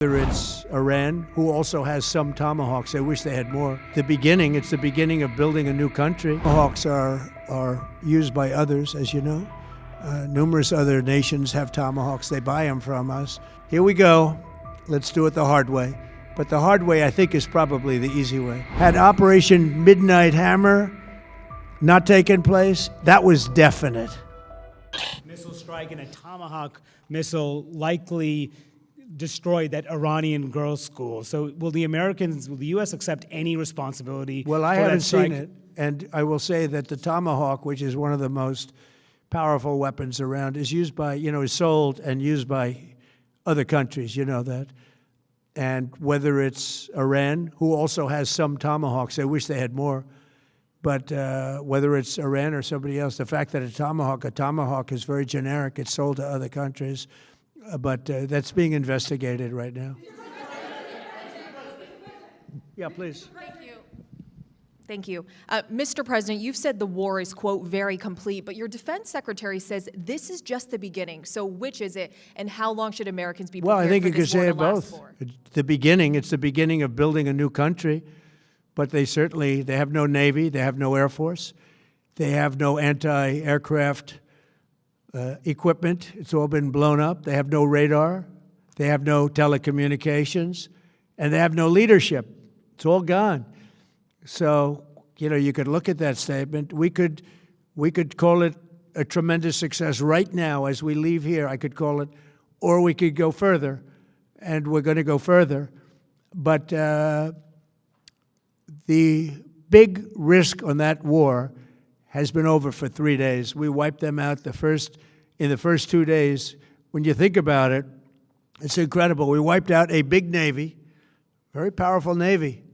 Whether it's Iran, who also has some Tomahawks, I wish they had more. It's the beginning of building a new country. Tomahawks are used by others, as you know. Numerous other nations have Tomahawks. They buy them from us. Here we go. Let's do it the hard way. But the hard way, I think, is probably the easy way. Had Operation Midnight Hammer not taken place, that was definite. Missile strike and a Tomahawk missile likely destroyed that Iranian girls' school. So will the U.S. accept any responsibility? Well, I haven't seen it, and I will say that the Tomahawk, which is one of the most powerful weapons around, is used by, is sold and used by other countries, you know that. And whether it's Iran, who also has some Tomahawks, I wish they had more, but whether it's Iran or somebody else, the fact that a Tomahawk is very generic, it's sold to other countries, but that's being investigated right now. Yeah, please. Thank you. Mr. President, you've said the war is, quote, very complete, but your defense secretary says this is just the beginning. So which is it, and how long should Americans be prepared Well, I think you could say it both. For? It's the beginning of building a new country, but they have no Navy, they have no Air Force, they have no anti-aircraft equipment. It's all been blown up. They have no radar, they have no telecommunications, and they have no leadership. It's all gone. So, you could look at that statement. We could call it a tremendous success right now as we leave here. I could call it, or we could go further, and we're going to go further. But the big risk on that war has been over for 3 days. We wiped them out in the first 2 days. When you think about it, it's incredible. We wiped out a big Navy, very powerful Navy.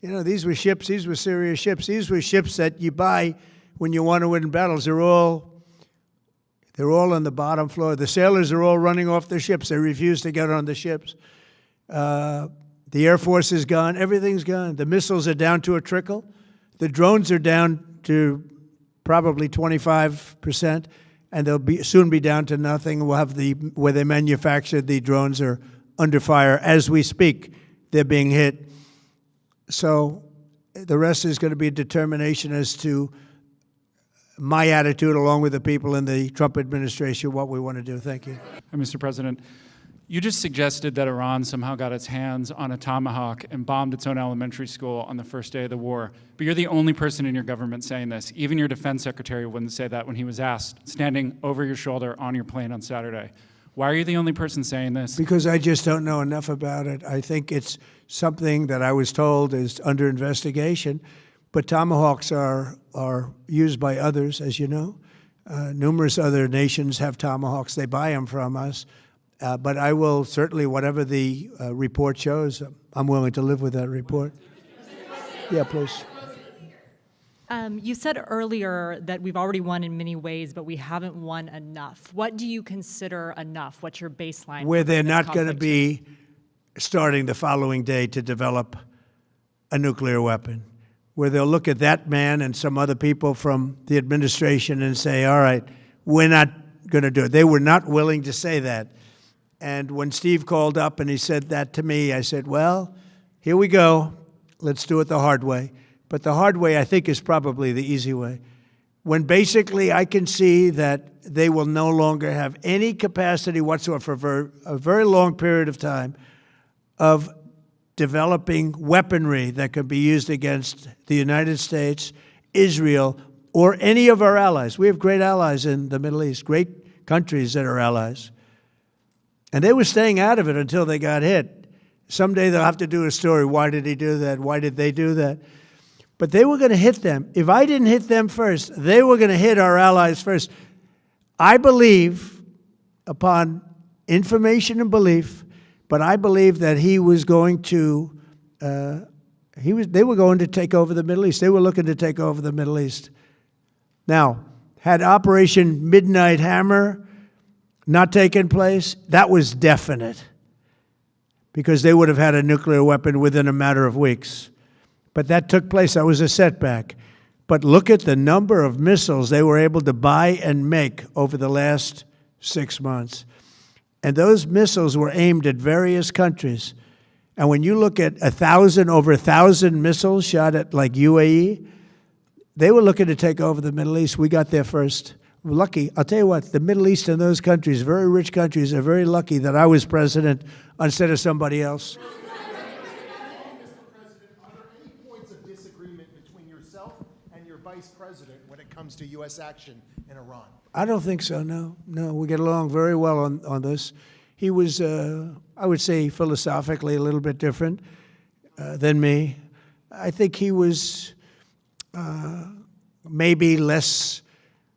These were ships, these were serious ships. These were ships that you buy when you want to win battles. They're all on the bottom floor. The sailors are all running off their ships. They refuse to get on the ships. The Air Force is gone. Everything's gone. The missiles are down to a trickle. The drones are down to probably 25%, and they'll soon be down to nothing. We'll have where they manufactured the drones are under fire as we speak. They're being hit. So the rest is going to be determination as to my attitude, along with the people in the Trump administration, what we want to do. Thank you. Mr. President, you just suggested that Iran somehow got its hands on a Tomahawk and bombed its own elementary school on the first day of the war. But you're the only person in your government saying this. Even your defense secretary wouldn't say that when he was asked, standing over your shoulder on your plane on Saturday. Why are you the only person saying this? Because I just don't know enough about it. I think it's something that I was told is under investigation. But Tomahawks are used by others, as you know. Numerous other nations have Tomahawks. They buy them from us. But I will certainly, whatever the report shows, I'm willing to live with that report. Yeah, please. You said earlier that we've already won in many ways, but we haven't won enough. What do you consider enough? What's your baseline? Where they're not going to be starting the following day to develop a nuclear weapon. Where they'll look at that man and some other people from the administration and say, all right, we're not going to do it. They were not willing to say that. And when Steve called up and he said that to me, I said, well, here we go. Let's do it the hard way. But the hard way, I think, is probably the easy way. When basically I can see that they will no longer have any capacity whatsoever for a very long period of time of developing weaponry that can be used against the United States, Israel, or any of our allies. We have great allies in the Middle East, great countries that are allies. And they were staying out of it until they got hit. Someday they'll have to do a story. Why did he do that? Why did they do that? But they were going to hit them. If I didn't hit them first, they were going to hit our allies first. I believe, upon information and belief, but I believe that he was going to, they were going to take over the Middle East. They were looking to take over the Middle East. Now, had Operation Midnight Hammer not taken place, that was definite, because they would have had a nuclear weapon within a matter of weeks. But that took place. That was a setback. But look at the number of missiles they were able to buy and make over the last 6 months. And those missiles were aimed at various countries. And when you look at over 1,000 missiles shot at like UAE, they were looking to take over the Middle East. We got there first. We're lucky. I'll tell you what, the Middle East and those countries, very rich countries, are very lucky that I was president instead of somebody else. Mr. President, are there any points of disagreement between yourself and your vice president when it comes to U.S. action in Iran? I don't think so, no. No, we get along very well on this. He was, I would say, philosophically a little bit different than me. I think he was maybe less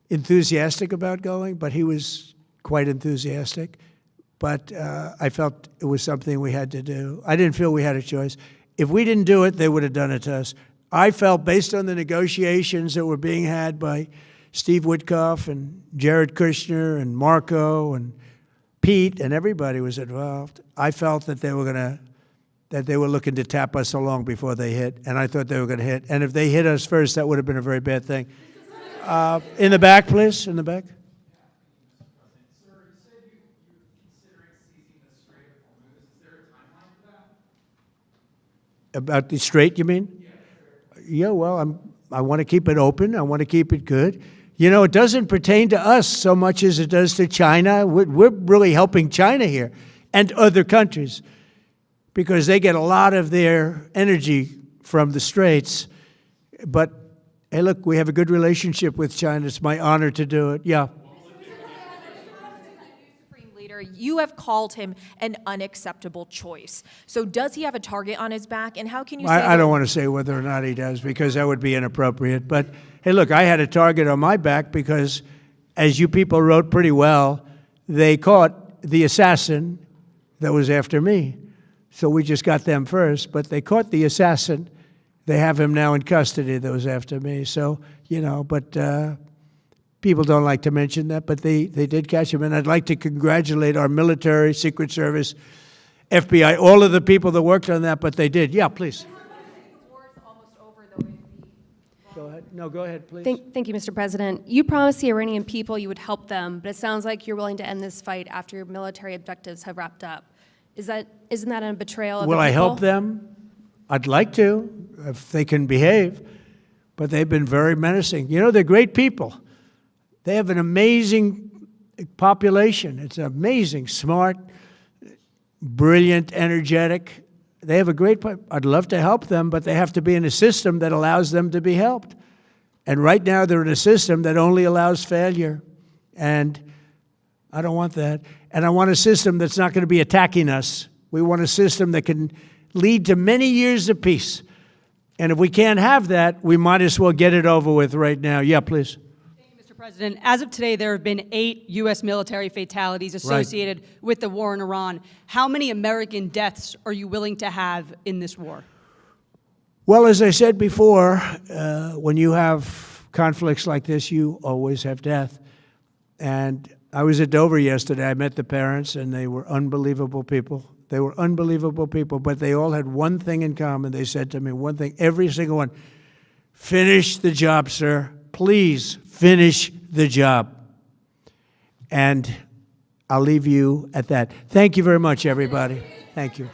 enthusiastic about going, but he was quite enthusiastic. But I felt it was something we had to do. I didn't feel we had a choice. If we didn't do it, they would have done it to us. I felt, based on the negotiations that were being had by Steve Witkoff and Jared Kushner and Marco and Pete, and everybody was involved, I felt that they were looking to tap us along before they hit, and I thought they were going to hit. And if they hit us first, that would have been a very bad thing. In the back, please, in the back. Sir, you said you're considering seizing the Strait of Hormuz. Is there a timeline for that? About the strait, you mean? Yeah, well, I want to keep it open. I want to keep it good. You know, it doesn't pertain to us so much as it does to China. We're really helping China here and other countries because they get a lot of their energy from the straits. But, hey, look, we have a good relationship with China. It's my honor to do it. Yeah. Supreme Leader, you have called him an unacceptable choice. So does he have a target on his back? And how can you say I don't want to say whether or not he does because that would be inappropriate. But, hey, look, I had a target on my back because, as you people wrote pretty well, they caught the assassin that was after me. So we just got them first. But they caught the assassin. They have him now in custody that was after me. So, you know, but people don't like to mention that. But they did catch him. And I'd like to congratulate our military, Secret Service, FBI, all of the people that worked on that. But they did. Yeah, please. Go ahead. No, go ahead, please. Thank you, Mr. President. You promised the Iranian people you would help them, but it sounds like you're willing to end this fight after your military objectives have wrapped up. Isn't that a betrayal of the people? Will I help them? I'd like to, if they can behave, but they've been very menacing. You know, they're great people. They have an amazing population. It's amazing, smart, brilliant, energetic. They have a great, I'd love to help them, but they have to be in a system that allows them to be helped. And right now they're in a system that only allows failure. And I don't want that. And I want a system that's not going to be attacking us. We want a system that can lead to many years of peace. And if we can't have that, we might as well get it over with right now. Yeah, please. Mr. President, as of today, there have been 8 U.S. military fatalities associated with the war in Iran. How many American deaths are you willing to have in this war? Well, as I said before, when you have conflicts like this, you always have death. And I was at Dover yesterday. I met the parents, and they were unbelievable people. They were unbelievable people, but they all had one thing in common. They said to me one thing, every single one, finish the job, sir. Please finish the job. And I'll leave you at that. Thank you very much, everybody. Thank you.